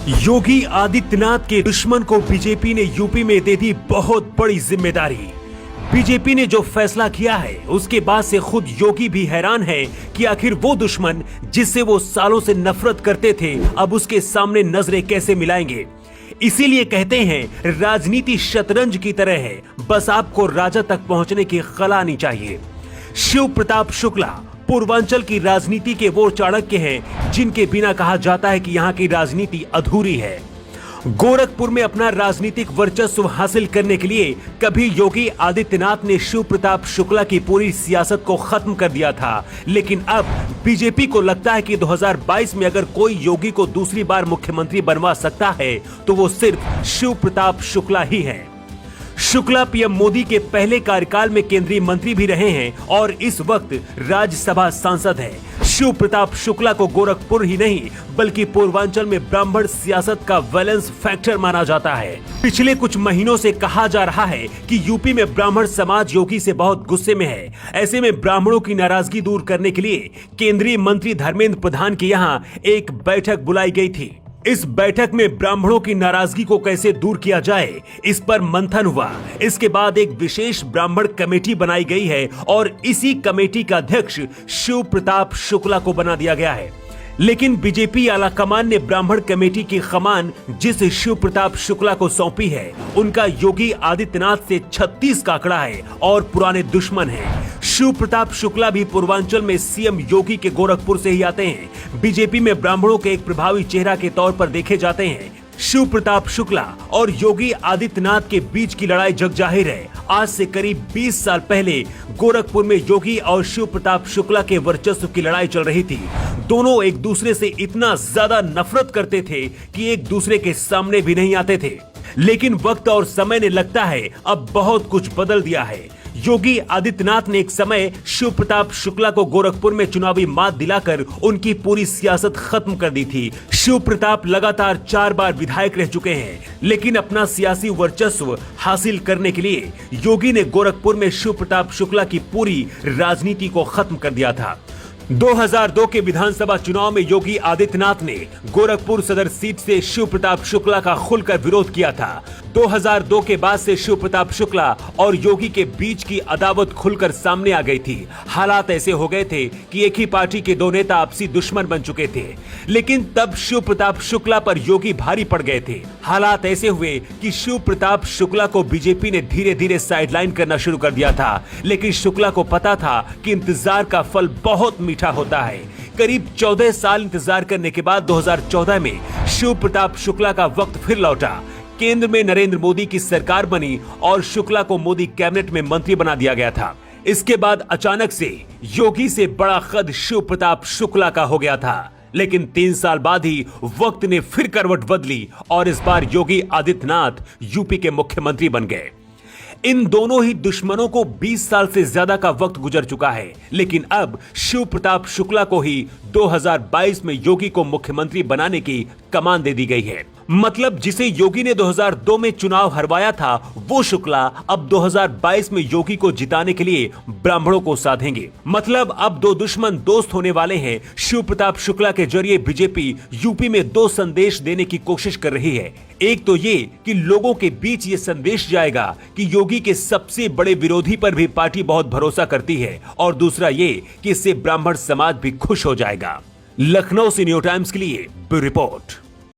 योगी आदित्यनाथ के दुश्मन को बीजेपी ने यूपी में दे दी बहुत बड़ी जिम्मेदारी। बीजेपी ने जो फैसला किया है उसके बाद से खुद योगी भी हैरान है कि आखिर वो दुश्मन जिससे वो सालों से नफरत करते थे अब उसके सामने नजरें कैसे मिलाएंगे। इसीलिए कहते हैं राजनीति शतरंज की तरह है, बस आपको राजा तक पहुंचने की कला आनी चाहिए। शिव प्रताप शुक्ला पूर्वांचल की राजनीति के वो चाणक्य हैं जिनके बिना कहा जाता है कि यहाँ की राजनीति अधूरी है। गोरखपुर में अपना राजनीतिक वर्चस्व हासिल करने के लिए कभी योगी आदित्यनाथ ने शिव प्रताप शुक्ला की पूरी सियासत को खत्म कर दिया था, लेकिन अब बीजेपी को लगता है कि 2022 में अगर कोई योगी को दूसरी बार मुख्यमंत्री बनवा सकता है तो वो सिर्फ शिव प्रताप शुक्ला ही है। शुक्ला पीएम मोदी के पहले कार्यकाल में केंद्रीय मंत्री भी रहे हैं और इस वक्त राज्यसभा सांसद हैं। शिव प्रताप शुक्ला को गोरखपुर ही नहीं बल्कि पूर्वांचल में ब्राह्मण सियासत का बैलेंस फैक्टर माना जाता है। पिछले कुछ महीनों से कहा जा रहा है कि यूपी में ब्राह्मण समाज योगी से बहुत गुस्से में है। ऐसे में ब्राह्मणों की नाराजगी दूर करने के लिए केंद्रीय मंत्री धर्मेंद्र प्रधान के यहाँ एक बैठक बुलाई गई थी। इस बैठक में ब्राह्मणों की नाराजगी को कैसे दूर किया जाए इस पर मंथन हुआ। इसके बाद एक विशेष ब्राह्मण कमेटी बनाई गई है और इसी कमेटी का अध्यक्ष शिव प्रताप शुक्ला को बना दिया गया है। लेकिन बीजेपी आलाकमान ने ब्राह्मण कमेटी की कमान जिस शिव प्रताप शुक्ला को सौंपी है उनका योगी आदित्यनाथ से 36 का आंकड़ा है और पुराने दुश्मन हैं। शिव प्रताप शुक्ला भी पूर्वांचल में सीएम योगी के गोरखपुर से ही आते हैं। बीजेपी में ब्राह्मणों के एक प्रभावी चेहरा के तौर पर देखे जाते हैं। शिव प्रताप शुक्ला और योगी आदित्यनाथ के बीच की लड़ाई जग जाहिर है। आज से करीब 20 साल पहले गोरखपुर में योगी और शिव प्रताप शुक्ला के वर्चस्व की लड़ाई चल रही थी। दोनों एक दूसरे से इतना ज्यादा नफरत करते थे कि एक दूसरे के सामने भी नहीं आते थे। लेकिन वक्त और समय ने लगता है अब बहुत कुछ बदल दिया है। योगी आदित्यनाथ ने एक समय शिव प्रताप शुक्ला को गोरखपुर में चुनावी मात दिलाकर उनकी पूरी सियासत खत्म कर दी थी। शिव प्रताप लगातार 4 बार विधायक रह चुके हैं, लेकिन अपना सियासी वर्चस्व हासिल करने के लिए योगी ने गोरखपुर में शिव प्रताप शुक्ला की पूरी राजनीति को खत्म कर दिया था। 2002 के विधानसभा चुनाव में योगी आदित्यनाथ ने गोरखपुर सदर सीट से शिव प्रताप शुक्ला का खुलकर विरोध किया था। 2002 के बाद से शिव प्रताप शुक्ला और योगी के बीच की अदावत खुलकर सामने आ गई थी। हालात ऐसे हो गए थे कि एक ही पार्टी के दो नेता आपसी दुश्मन बन चुके थे, लेकिन तब शिव प्रताप शुक्ला पर योगी भारी पड़ गए थे। हालात ऐसे हुए कि शिव प्रताप शुक्ला को बीजेपी ने धीरे धीरे साइडलाइन करना शुरू कर दिया था, लेकिन शुक्ला को पता था कि इंतजार का फल बहुत मीठा होता है। करीब 14 साल इंतजार करने के बाद 2014 में शिव प्रताप शुक्ला का वक्त फिर लौटा। केंद्र में नरेंद्र मोदी की सरकार बनी और शुक्ला को मोदी कैबिनेट में मंत्री बना दिया गया था। इसके बाद अचानक से योगी से बड़ा कद शिव प्रताप शुक्ला का हो गया था, लेकिन 3 साल बाद ही वक्त ने फिर करवट बदली और इस बार योगी आदित्यनाथ यूपी के मुख्यमंत्री बन गए। इन दोनों ही दुश्मनों को 20 साल से ज्यादा का वक्त गुजर चुका है, लेकिन अब शिव प्रताप शुक्ला को ही 2022 में योगी को मुख्यमंत्री बनाने की कमान दे दी गई है। मतलब जिसे योगी ने 2002 में चुनाव हरवाया था वो शुक्ला अब 2022 में योगी को जिताने के लिए ब्राह्मणों को साधेंगे। मतलब अब दो दुश्मन दोस्त होने वाले हैं। शिव प्रताप शुक्ला के जरिए बीजेपी यूपी में 2 संदेश देने की कोशिश कर रही है। एक तो ये कि लोगों के बीच ये संदेश जाएगा कि योगी के सबसे बड़े विरोधी पर भी पार्टी बहुत भरोसा करती है, और दूसरा ये कि इससे ब्राह्मण समाज भी खुश हो जाएगा। लखनऊ से न्यू टाइम्स के लिए ब्यूरो रिपोर्ट।